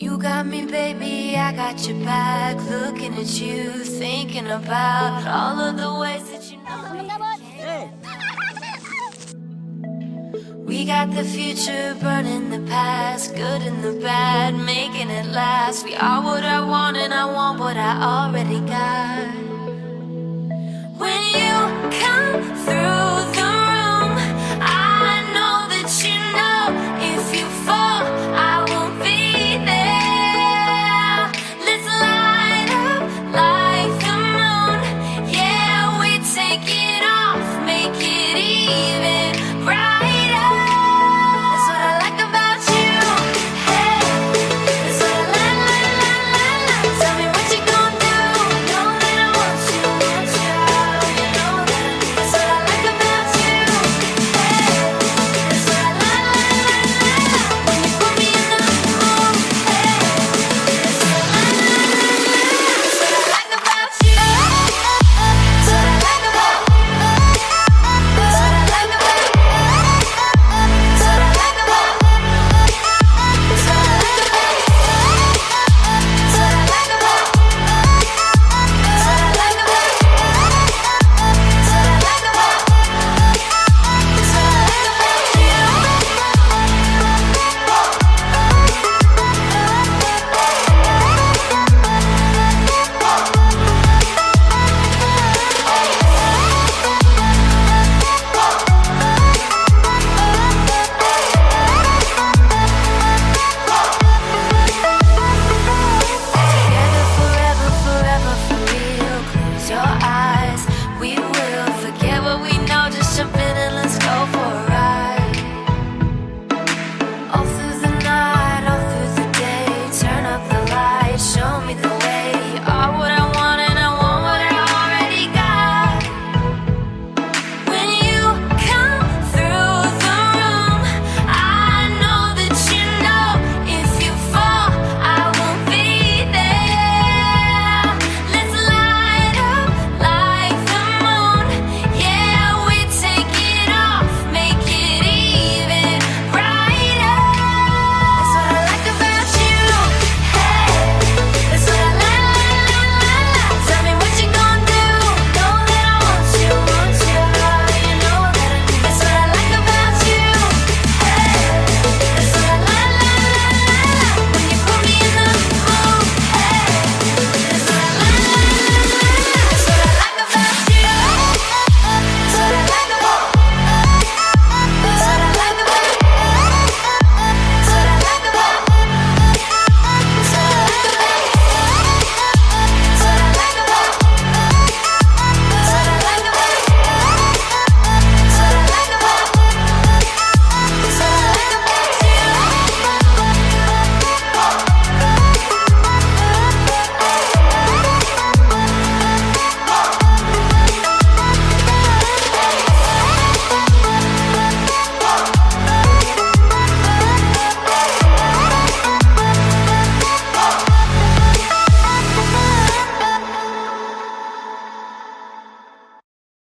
You got me, baby, I got your back. Looking at you, thinking about all of the ways that you know me. We got the future, burning the past, good and the bad, making it last. We are what I want and I want what I already got. When you come through,